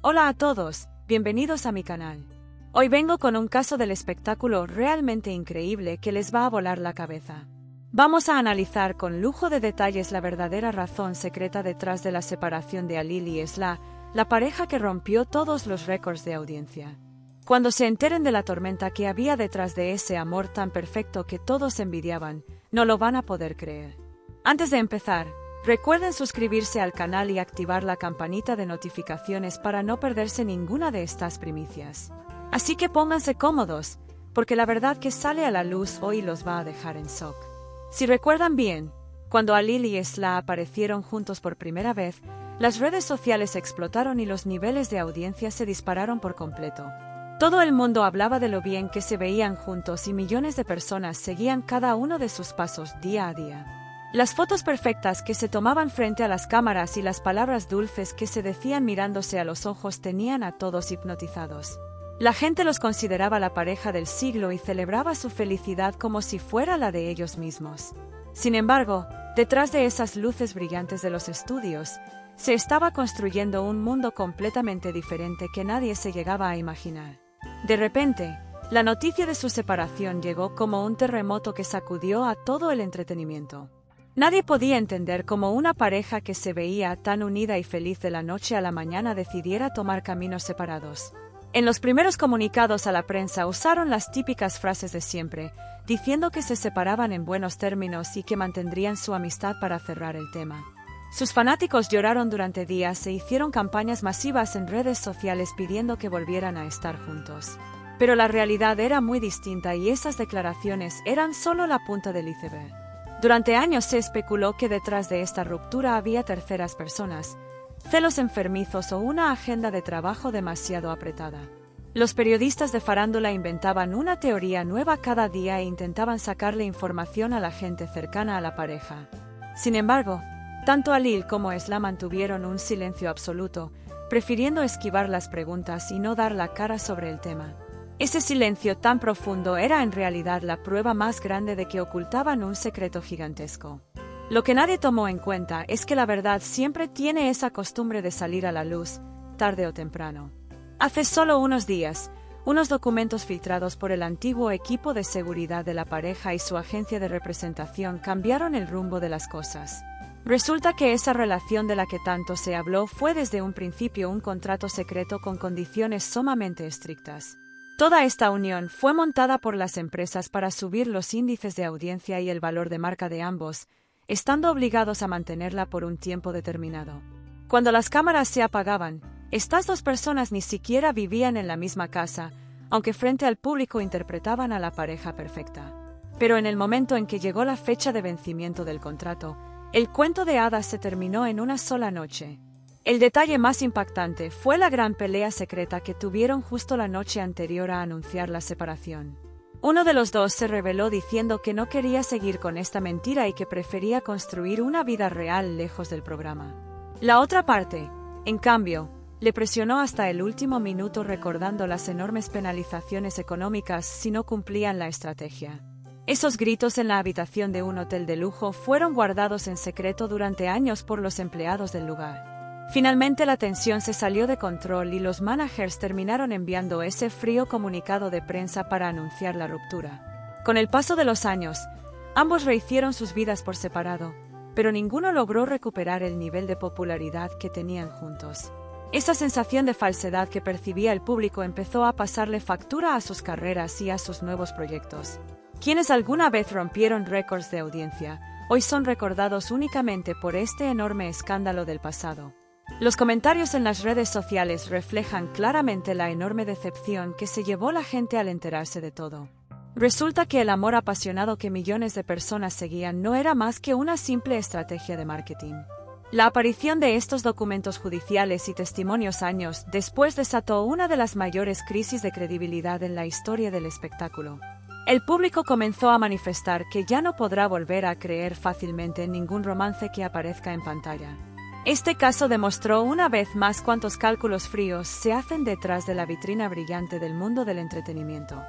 Hola a todos, bienvenidos a mi canal. Hoy vengo con un caso del espectáculo realmente increíble que les va a volar la cabeza. Vamos a analizar con lujo de detalles la verdadera razón secreta detrás de la separación de Halil y Esla, la pareja que rompió todos los récords de audiencia. Cuando se enteren de la tormenta que había detrás de ese amor tan perfecto que todos envidiaban, no lo van a poder creer. Antes de empezar, recuerden suscribirse al canal y activar la campanita de notificaciones para no perderse ninguna de estas primicias. Así que pónganse cómodos, porque la verdad que sale a la luz hoy los va a dejar en shock. Si recuerdan bien, cuando Halil y Esla aparecieron juntos por primera vez, las redes sociales explotaron y los niveles de audiencia se dispararon por completo. Todo el mundo hablaba de lo bien que se veían juntos y millones de personas seguían cada uno de sus pasos día a día. Las fotos perfectas que se tomaban frente a las cámaras y las palabras dulces que se decían mirándose a los ojos tenían a todos hipnotizados. La gente los consideraba la pareja del siglo y celebraba su felicidad como si fuera la de ellos mismos. Sin embargo, detrás de esas luces brillantes de los estudios, se estaba construyendo un mundo completamente diferente que nadie se llegaba a imaginar. De repente, la noticia de su separación llegó como un terremoto que sacudió a todo el entretenimiento. Nadie podía entender cómo una pareja que se veía tan unida y feliz de la noche a la mañana decidiera tomar caminos separados. En los primeros comunicados a la prensa usaron las típicas frases de siempre, diciendo que se separaban en buenos términos y que mantendrían su amistad para cerrar el tema. Sus fanáticos lloraron durante días e hicieron campañas masivas en redes sociales pidiendo que volvieran a estar juntos. Pero la realidad era muy distinta y esas declaraciones eran solo la punta del iceberg. Durante años se especuló que detrás de esta ruptura había terceras personas, celos enfermizos o una agenda de trabajo demasiado apretada. Los periodistas de farándula inventaban una teoría nueva cada día e intentaban sacarle información a la gente cercana a la pareja. Sin embargo, tanto Halil como Esla mantuvieron un silencio absoluto, prefiriendo esquivar las preguntas y no dar la cara sobre el tema. Ese silencio tan profundo era en realidad la prueba más grande de que ocultaban un secreto gigantesco. Lo que nadie tomó en cuenta es que la verdad siempre tiene esa costumbre de salir a la luz, tarde o temprano. Hace solo unos días, unos documentos filtrados por el antiguo equipo de seguridad de la pareja y su agencia de representación cambiaron el rumbo de las cosas. Resulta que esa relación de la que tanto se habló fue desde un principio un contrato secreto con condiciones sumamente estrictas. Toda esta unión fue montada por las empresas para subir los índices de audiencia y el valor de marca de ambos, estando obligados a mantenerla por un tiempo determinado. Cuando las cámaras se apagaban, estas dos personas ni siquiera vivían en la misma casa, aunque frente al público interpretaban a la pareja perfecta. Pero en el momento en que llegó la fecha de vencimiento del contrato, el cuento de hadas se terminó en una sola noche. El detalle más impactante fue la gran pelea secreta que tuvieron justo la noche anterior a anunciar la separación. Uno de los dos se rebeló diciendo que no quería seguir con esta mentira y que prefería construir una vida real lejos del programa. La otra parte, en cambio, le presionó hasta el último minuto recordando las enormes penalizaciones económicas si no cumplían la estrategia. Esos gritos en la habitación de un hotel de lujo fueron guardados en secreto durante años por los empleados del lugar. Finalmente la tensión se salió de control y los managers terminaron enviando ese frío comunicado de prensa para anunciar la ruptura. Con el paso de los años, ambos rehicieron sus vidas por separado, pero ninguno logró recuperar el nivel de popularidad que tenían juntos. Esa sensación de falsedad que percibía el público empezó a pasarle factura a sus carreras y a sus nuevos proyectos. Quienes alguna vez rompieron récords de audiencia, hoy son recordados únicamente por este enorme escándalo del pasado. Los comentarios en las redes sociales reflejan claramente la enorme decepción que se llevó la gente al enterarse de todo. Resulta que el amor apasionado que millones de personas seguían no era más que una simple estrategia de marketing. La aparición de estos documentos judiciales y testimonios años después desató una de las mayores crisis de credibilidad en la historia del espectáculo. El público comenzó a manifestar que ya no podrá volver a creer fácilmente en ningún romance que aparezca en pantalla. Este caso demostró una vez más cuántos cálculos fríos se hacen detrás de la vitrina brillante del mundo del entretenimiento.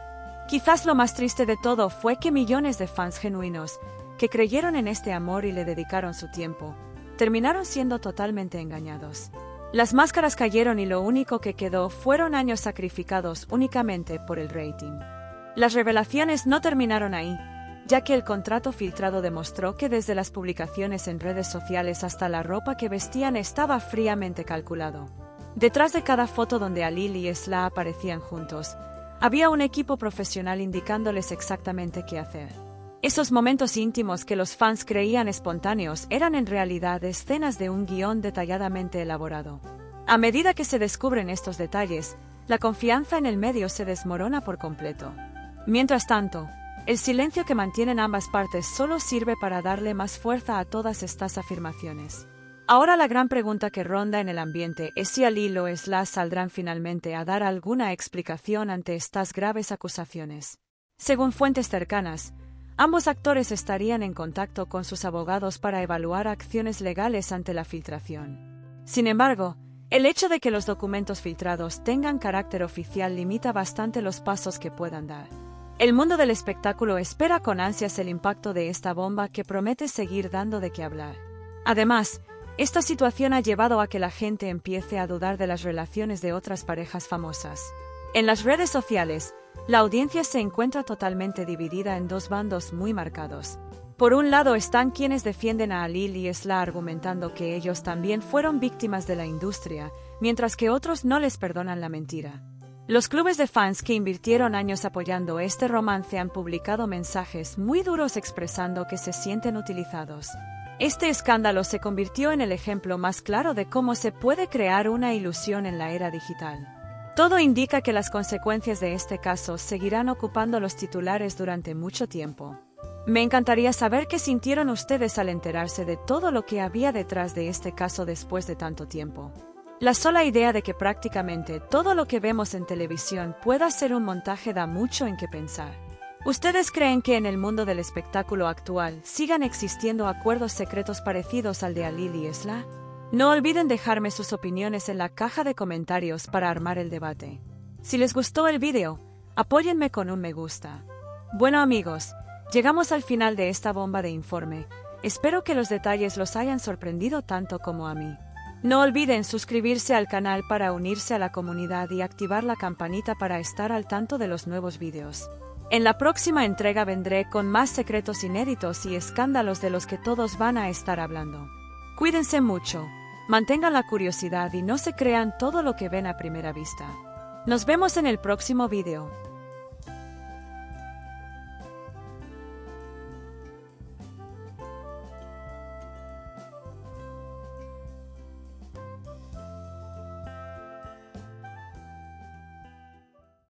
Quizás lo más triste de todo fue que millones de fans genuinos, que creyeron en este amor y le dedicaron su tiempo, terminaron siendo totalmente engañados. Las máscaras cayeron y lo único que quedó fueron años sacrificados únicamente por el rating. Las revelaciones no terminaron ahí, ya que el contrato filtrado demostró que desde las publicaciones en redes sociales hasta la ropa que vestían estaba fríamente calculado. Detrás de cada foto donde Halil y Esla aparecían juntos, había un equipo profesional indicándoles exactamente qué hacer. Esos momentos íntimos que los fans creían espontáneos eran en realidad escenas de un guión detalladamente elaborado. A medida que se descubren estos detalles, la confianza en el medio se desmorona por completo. Mientras tanto, el silencio que mantienen ambas partes solo sirve para darle más fuerza a todas estas afirmaciones. Ahora la gran pregunta que ronda en el ambiente es si Halil o Esla saldrán finalmente a dar alguna explicación ante estas graves acusaciones. Según fuentes cercanas, ambos actores estarían en contacto con sus abogados para evaluar acciones legales ante la filtración. Sin embargo, el hecho de que los documentos filtrados tengan carácter oficial limita bastante los pasos que puedan dar. El mundo del espectáculo espera con ansias el impacto de esta bomba que promete seguir dando de qué hablar. Además, esta situación ha llevado a que la gente empiece a dudar de las relaciones de otras parejas famosas. En las redes sociales, la audiencia se encuentra totalmente dividida en dos bandos muy marcados. Por un lado están quienes defienden a Halil y Esla argumentando que ellos también fueron víctimas de la industria, mientras que otros no les perdonan la mentira. Los clubes de fans que invirtieron años apoyando este romance han publicado mensajes muy duros expresando que se sienten utilizados. Este escándalo se convirtió en el ejemplo más claro de cómo se puede crear una ilusión en la era digital. Todo indica que las consecuencias de este caso seguirán ocupando los titulares durante mucho tiempo. Me encantaría saber qué sintieron ustedes al enterarse de todo lo que había detrás de este caso después de tanto tiempo. La sola idea de que prácticamente todo lo que vemos en televisión pueda ser un montaje da mucho en qué pensar. ¿Ustedes creen que en el mundo del espectáculo actual sigan existiendo acuerdos secretos parecidos al de Halil y Esla? No olviden dejarme sus opiniones en la caja de comentarios para armar el debate. Si les gustó el vídeo, apóyenme con un me gusta. Bueno amigos, llegamos al final de esta bomba de informe. Espero que los detalles los hayan sorprendido tanto como a mí. No olviden suscribirse al canal para unirse a la comunidad y activar la campanita para estar al tanto de los nuevos vídeos. En la próxima entrega vendré con más secretos inéditos y escándalos de los que todos van a estar hablando. Cuídense mucho, mantengan la curiosidad y no se crean todo lo que ven a primera vista. Nos vemos en el próximo vídeo.